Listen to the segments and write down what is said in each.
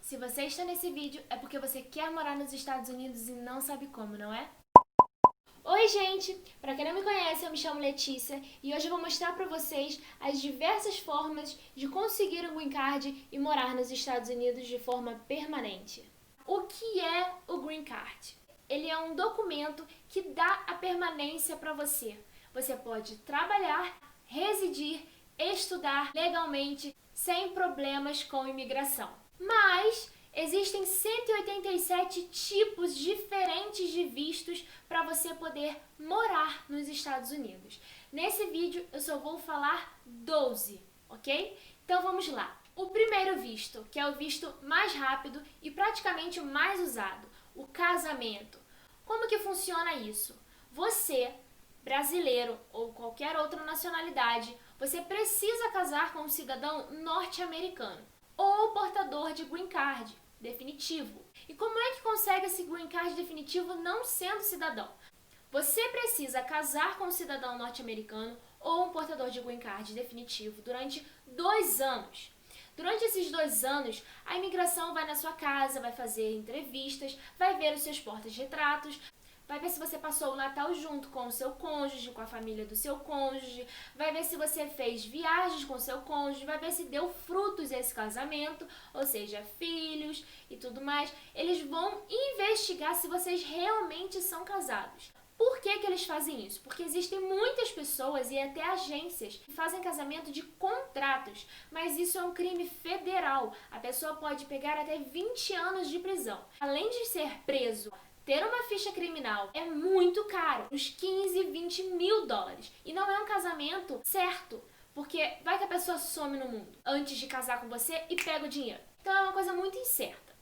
Se você está nesse vídeo, é porque você quer morar nos Estados Unidos e não sabe como, não é? Oi, gente! Pra quem não me conhece, eu me chamo Letícia e hoje eu vou mostrar pra vocês as diversas formas de conseguir um Green Card e morar nos Estados Unidos de forma permanente. O que é o Green Card? Ele é um documento que dá a permanência pra você. Você pode trabalhar, residir, estudar legalmente, sem problemas com imigração. Mas existem 187 tipos diferentes de vistos para você poder morar nos Estados Unidos. Nesse vídeo eu só vou falar 12, ok? Então vamos lá. O primeiro visto, que é o visto mais rápido e praticamente o mais usado, o casamento. Como que funciona isso? Você, brasileiro ou qualquer outra nacionalidade, você precisa casar com um cidadão norte-americano ou portador de Green Card definitivo. E como é que consegue esse Green Card definitivo não sendo cidadão? Você precisa casar com um cidadão norte-americano ou um portador de Green Card definitivo durante 2 anos. Durante esses 2 anos, a imigração vai na sua casa, vai fazer entrevistas, vai ver os seus porta-retratos, vai ver se você passou o Natal junto com o seu cônjuge, com a família do seu cônjuge, vai ver se você fez viagens com o seu cônjuge, vai ver se deu frutos esse casamento, ou seja, filhos e tudo mais. Eles vão investigar se vocês realmente são casados. Por que eles fazem isso? Porque existem muitas pessoas e até agências que fazem casamento de contratos, mas isso é um crime federal. A pessoa pode pegar até 20 anos de prisão. Além de ser preso, ter uma ficha criminal é muito caro, uns 15, 20 mil dólares. E não é um casamento certo, porque vai que a pessoa some no mundo antes de casar com você e pega o dinheiro. Então é uma coisa muito incerta.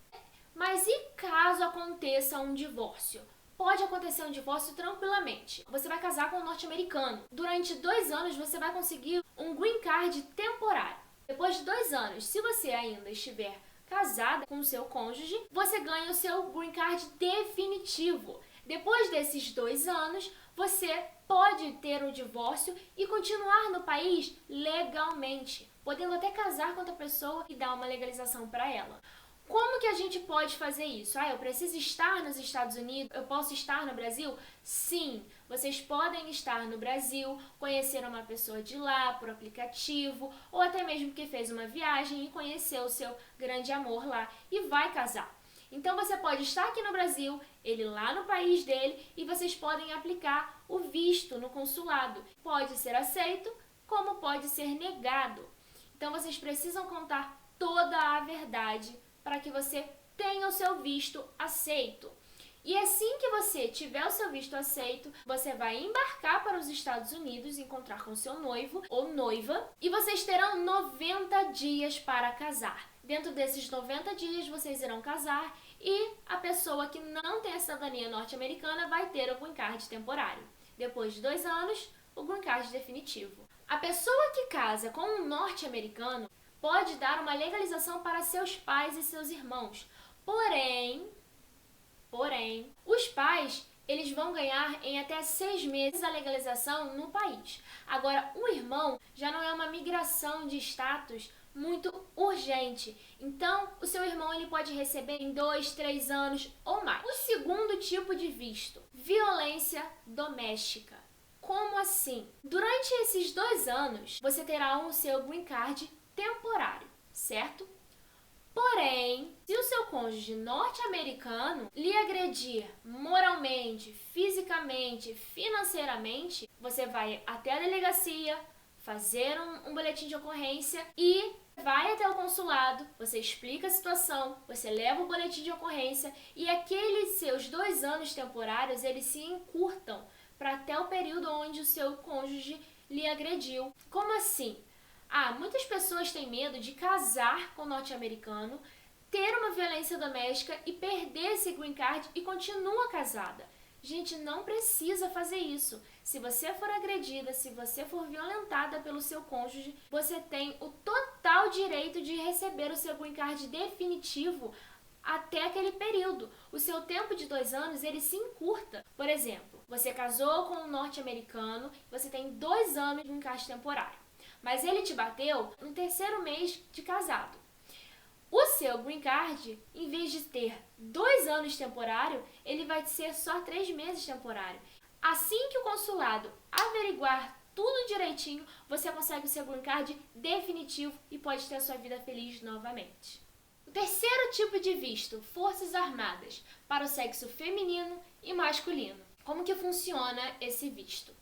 Mas e caso aconteça um divórcio? Pode acontecer um divórcio tranquilamente. Você vai casar com um norte-americano. Durante 2 anos você vai conseguir um Green Card temporário. Depois de 2 anos, se você ainda estiver casada com o seu cônjuge, você ganha o seu Green Card definitivo. Depois desses 2 anos, você pode ter um divórcio e continuar no país legalmente, podendo até casar com outra pessoa e dar uma legalização para ela. Como que a gente pode fazer isso? Eu preciso estar nos Estados Unidos? Eu posso estar no Brasil? Sim, vocês podem estar no Brasil, conhecer uma pessoa de lá por aplicativo, ou até mesmo que fez uma viagem e conheceu o seu grande amor lá e vai casar. Então você pode estar aqui no Brasil, ele lá no país dele, e vocês podem aplicar o visto no consulado. Pode ser aceito, como pode ser negado. Então vocês precisam contar toda a verdade para que você tenha o seu visto aceito. E assim que você tiver o seu visto aceito, você vai embarcar para os Estados Unidos, encontrar com seu noivo ou noiva, e vocês terão 90 dias para casar. Dentro desses 90 dias, vocês irão casar e a pessoa que não tem a cidadania norte-americana vai ter o Green Card temporário. Depois de 2 anos, o Green Card definitivo. A pessoa que casa com um norte-americano pode dar uma legalização para seus pais e seus irmãos. Porém, os pais, eles vão ganhar em até 6 meses a legalização no país. Agora, o irmão já não é uma migração de status muito urgente. Então, o seu irmão ele pode receber em 2, 3 anos ou mais. O segundo tipo de visto, violência doméstica. Como assim? Durante esses 2 anos, você terá o seu Green Card temporário, certo? Porém, se o seu cônjuge norte-americano lhe agredir moralmente, fisicamente, financeiramente, você vai até a delegacia, fazer um boletim de ocorrência e vai até o consulado, você explica a situação, você leva o boletim de ocorrência e aqueles seus 2 anos temporários, eles se encurtam para até o período onde o seu cônjuge lhe agrediu. Como assim? Muitas pessoas têm medo de casar com um norte-americano, ter uma violência doméstica e perder esse Green Card e continua casada. Gente, não precisa fazer isso. Se você for agredida, se você for violentada pelo seu cônjuge, você tem o total direito de receber o seu Green Card definitivo até aquele período. O seu tempo de 2 anos, ele se encurta. Por exemplo, você casou com um norte-americano, você tem 2 anos de Green Card temporário. Mas ele te bateu no 3º mês de casado. O seu green card, em vez de ter 2 anos temporário, ele vai ser só 3 meses temporário. Assim que o consulado averiguar tudo direitinho, você consegue o seu green card definitivo e pode ter a sua vida feliz novamente. O terceiro tipo de visto, Forças Armadas, para o sexo feminino e masculino. Como que funciona esse visto?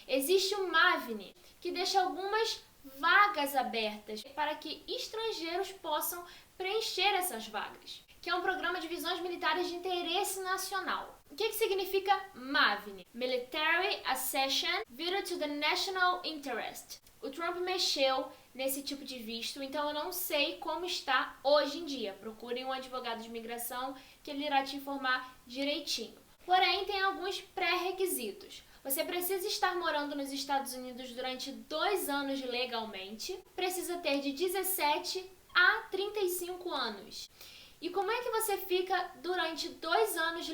Existe um MAVNE, que deixa algumas vagas abertas para que estrangeiros possam preencher essas vagas, que é um programa de visões militares de interesse nacional. O que significa MAVNE? Military Accession Vital to the National Interest. O Trump mexeu nesse tipo de visto, então eu não sei como está hoje em dia. Procurem um advogado de imigração que ele irá te informar direitinho. Porém, tem alguns pré-requisitos. Você precisa estar morando nos Estados Unidos durante 2 anos legalmente, precisa ter de 17 a 35 anos. E como é que você fica durante 2 anos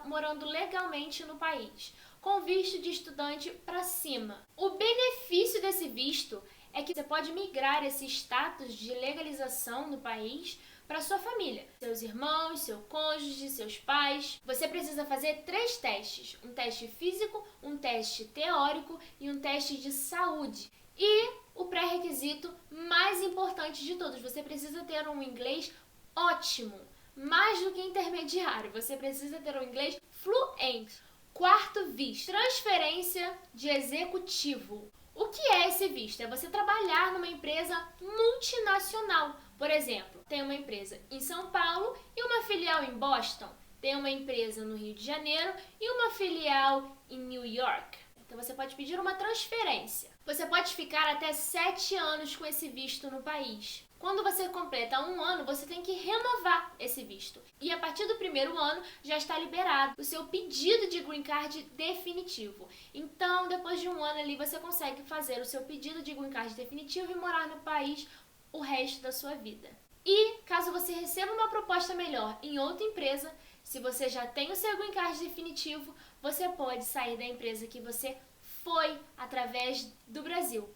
morando legalmente no país? Com visto de estudante para cima. O benefício desse visto é que você pode migrar esse status de legalização no país para sua família, seus irmãos, seu cônjuge, seus pais. Você precisa fazer 3 testes, um teste físico, um teste teórico e um teste de saúde. E o pré-requisito mais importante de todos, você precisa ter um inglês ótimo, mais do que intermediário, você precisa ter um inglês fluente. Quarto visto, transferência de executivo. O que é esse visto? É você trabalhar numa empresa multinacional. Por exemplo, tem uma empresa em São Paulo e uma filial em Boston. Tem uma empresa no Rio de Janeiro e uma filial em New York. Então você pode pedir uma transferência. Você pode ficar até 7 anos com esse visto no país. Quando você completa 1 ano, você tem que renovar esse visto. E a partir do 1º ano, já está liberado o seu pedido de green card definitivo. Então, depois de 1 ano ali, você consegue fazer o seu pedido de green card definitivo e morar no país o resto da sua vida. E, caso você receba uma proposta melhor em outra empresa, se você já tem o seu green card definitivo, você pode sair da empresa que você foi através do Brasil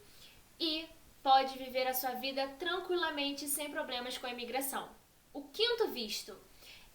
e pode viver a sua vida tranquilamente, sem problemas com a imigração. O 5º visto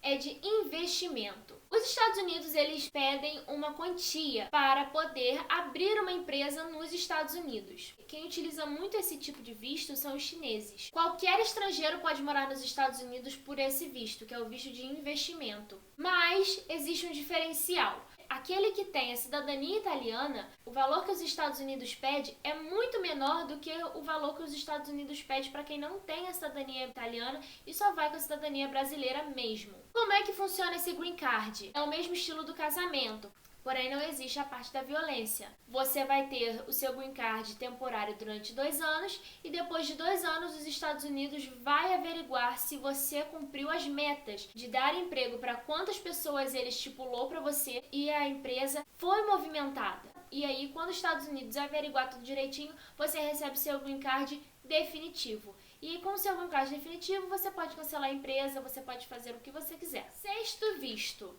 é de investimento. Os Estados Unidos, eles pedem uma quantia para poder abrir uma empresa nos Estados Unidos. Quem utiliza muito esse tipo de visto são os chineses. Qualquer estrangeiro pode morar nos Estados Unidos por esse visto, que é o visto de investimento. Mas existe um diferencial. Aquele que tem a cidadania italiana, o valor que os Estados Unidos pede é muito menor do que o valor que os Estados Unidos pede para quem não tem a cidadania italiana e só vai com a cidadania brasileira mesmo. Como é que funciona esse green card? É o mesmo estilo do casamento, porém não existe a parte da violência. Você vai ter o seu green card temporário durante 2 anos e depois de 2 anos os Estados Unidos vai averiguar se você cumpriu as metas de dar emprego para quantas pessoas ele estipulou para você e a empresa foi movimentada. E aí, quando os Estados Unidos averiguar tudo direitinho, você recebe seu green card definitivo. E com o seu green card definitivo, você pode cancelar a empresa, você pode fazer o que você quiser. 6º visto,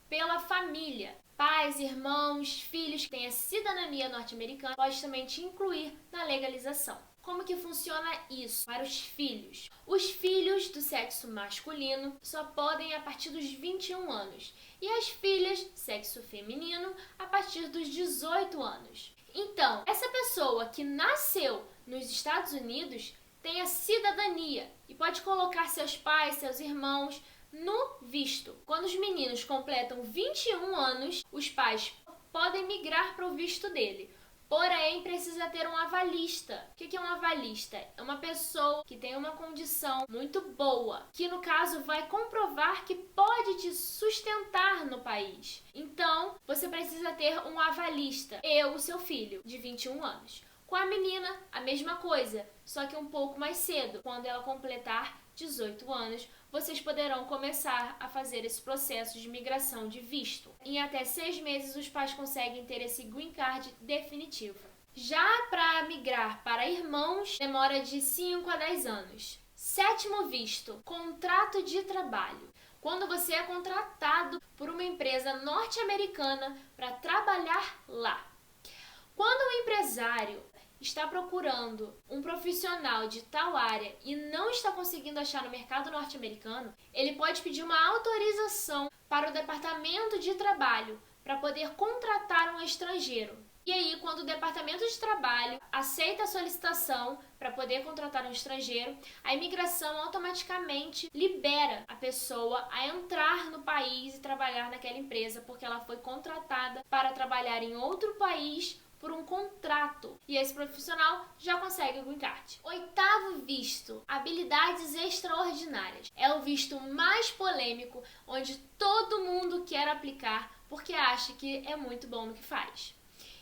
pela família. Pais, irmãos, filhos que têm a cidadania norte-americana, pode também te incluir na legalização. Como que funciona isso para os filhos? Os filhos do sexo masculino só podem a partir dos 21 anos e as filhas, sexo feminino, a partir dos 18 anos. Então, essa pessoa que nasceu nos Estados Unidos tem a cidadania e pode colocar seus pais, seus irmãos no visto. Quando os meninos completam 21 anos, os pais podem migrar para o visto dele. Porém, precisa ter um avalista. O que é um avalista? É uma pessoa que tem uma condição muito boa, que no caso vai comprovar que pode te sustentar no país. Então, você precisa ter um avalista, o seu filho, de 21 anos. Com a menina, a mesma coisa, só que um pouco mais cedo. Quando ela completar 18 anos, vocês poderão começar a fazer esse processo de migração de visto. Em até 6 meses, os pais conseguem ter esse green card definitivo. Já para migrar para irmãos, demora de 5 a 10 anos. 7º visto, contrato de trabalho. Quando você é contratado por uma empresa norte-americana para trabalhar lá. Quando o empresário está procurando um profissional de tal área e não está conseguindo achar no mercado norte-americano, ele pode pedir uma autorização para o Departamento de Trabalho para poder contratar um estrangeiro. E aí, quando o Departamento de Trabalho aceita a solicitação para poder contratar um estrangeiro, a imigração automaticamente libera a pessoa a entrar no país e trabalhar naquela empresa, porque ela foi contratada para trabalhar em outro país por um contrato. E esse profissional já consegue o green card. Oitavo visto, habilidades extraordinárias. É o visto mais polêmico, onde todo mundo quer aplicar porque acha que é muito bom no que faz.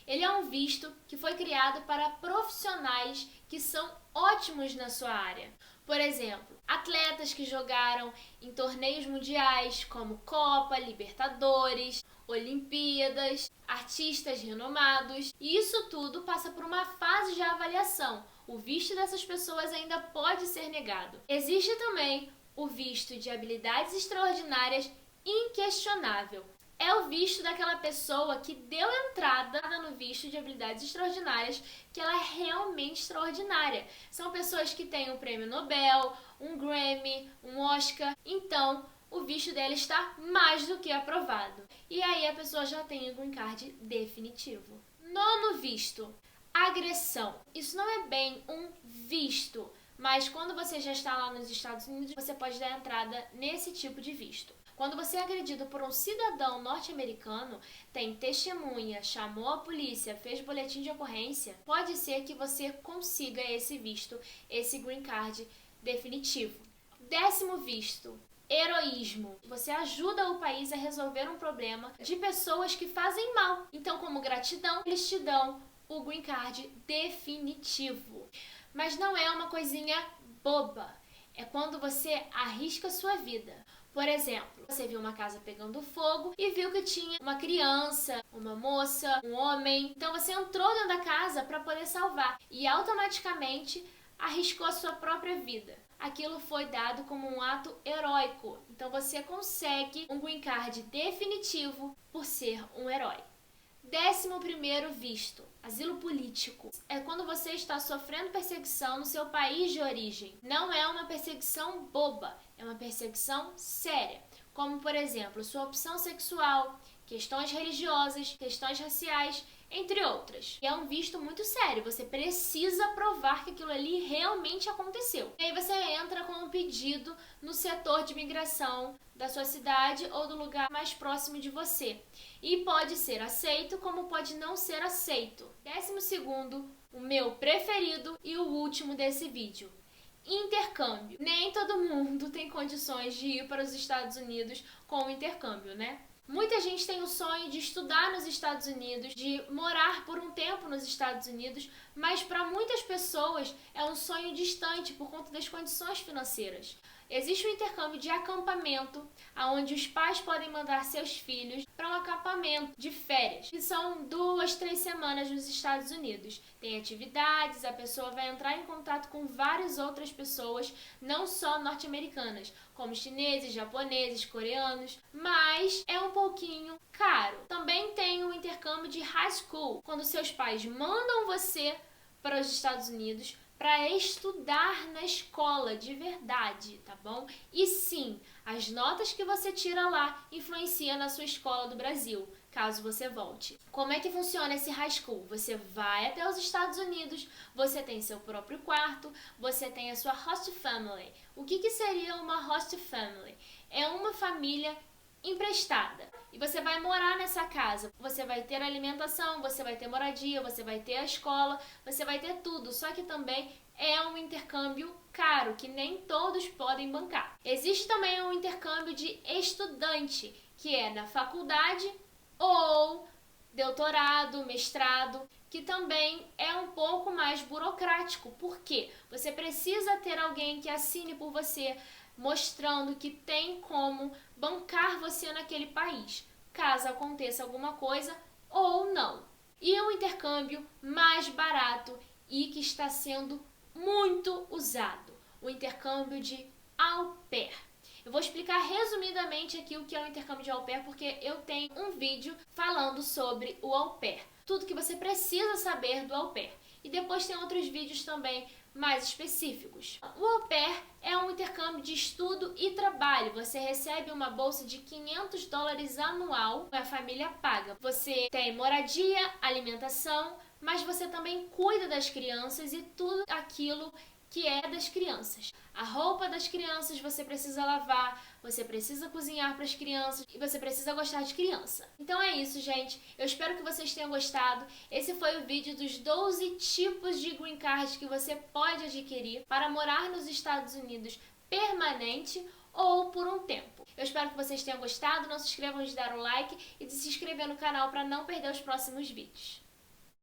Ele é um visto que foi criado para profissionais que são ótimos na sua área. Por exemplo, atletas que jogaram em torneios mundiais como Copa, Libertadores, Olimpíadas, artistas renomados. E isso tudo passa por uma fase de avaliação. O visto dessas pessoas ainda pode ser negado. Existe também o visto de habilidades extraordinárias inquestionável. É o visto daquela pessoa que deu entrada no visto de habilidades extraordinárias, que ela é realmente extraordinária. São pessoas que têm um prêmio Nobel, um Grammy, um Oscar. Então, o visto dela está mais do que aprovado. E aí a pessoa já tem o green card definitivo. Nono visto, agressão. Isso não é bem um visto, mas quando você já está lá nos Estados Unidos, você pode dar entrada nesse tipo de visto. Quando você é agredido por um cidadão norte-americano, tem testemunha, chamou a polícia, fez boletim de ocorrência, pode ser que você consiga esse visto, esse green card definitivo. 10º visto, heroísmo. Você ajuda o país a resolver um problema de pessoas que fazem mal. Então, como gratidão, eles te dão o green card definitivo. Mas não é uma coisinha boba. É quando você arrisca a sua vida. Por exemplo, você viu uma casa pegando fogo e viu que tinha uma criança, uma moça, um homem. Então você entrou dentro da casa para poder salvar e automaticamente arriscou a sua própria vida. Aquilo foi dado como um ato heróico. Então você consegue um green card definitivo por ser um herói. 11º visto, asilo político. É quando você está sofrendo perseguição no seu país de origem. Não é uma perseguição boba, é uma perseguição séria. Como, por exemplo, sua opção sexual, questões religiosas, questões raciais, entre outras. E é um visto muito sério, você precisa provar que aquilo ali realmente aconteceu. E aí você entra com um pedido no setor de imigração da sua cidade ou do lugar mais próximo de você. E pode ser aceito, como pode não ser aceito. 12º, o meu preferido e o último desse vídeo. Intercâmbio. Nem todo mundo tem condições de ir para os Estados Unidos com o intercâmbio, né? Muita gente tem o sonho de estudar nos Estados Unidos, de morar por um tempo nos Estados Unidos, mas para muitas pessoas é um sonho distante por conta das condições financeiras. Existe um intercâmbio de acampamento, onde os pais podem mandar seus filhos para um acampamento de férias, que são 2, 3 semanas nos Estados Unidos. Tem atividades, a pessoa vai entrar em contato com várias outras pessoas, não só norte-americanas, como chineses, japoneses, coreanos, mas é um pouquinho caro. Também tem o intercâmbio de high school, quando seus pais mandam você para os Estados Unidos para estudar na escola de verdade, tá bom? E sim, as notas que você tira lá influenciam na sua escola do Brasil, caso você volte. Como é que funciona esse high school? Você vai até os Estados Unidos, você tem seu próprio quarto, você tem a sua host family. O que seria uma host family? É uma família emprestada. E você vai morar nessa casa. Você vai ter alimentação, você vai ter moradia, você vai ter a escola, você vai ter tudo. Só que também é um intercâmbio caro, que nem todos podem bancar. Existe também um intercâmbio de estudante, que é na faculdade ou doutorado, mestrado, que também é um pouco mais burocrático. Por quê? Você precisa ter alguém que assine por você, mostrando que tem como bancar você naquele país, caso aconteça alguma coisa ou não. E o intercâmbio mais barato e que está sendo muito usado, o intercâmbio de au pair. Eu vou explicar resumidamente aqui o que é o intercâmbio de au pair, porque eu tenho um vídeo falando sobre o au pair. Tudo que você precisa saber do au pair. e depois tem outros vídeos também mais específicos. O au pair é um intercâmbio de estudo e trabalho. Você recebe uma bolsa de US$ 500 anual, a família paga. Você tem moradia, alimentação, mas você também cuida das crianças e tudo aquilo que é das crianças. A roupa das crianças você precisa lavar, você precisa cozinhar para as crianças e você precisa gostar de criança. Então é isso, gente. Eu espero que vocês tenham gostado. Esse foi o vídeo dos 12 tipos de green card que você pode adquirir para morar nos Estados Unidos permanente ou por um tempo. Eu espero que vocês tenham gostado. Não se esqueçam de dar um like e de se inscrever no canal para não perder os próximos vídeos.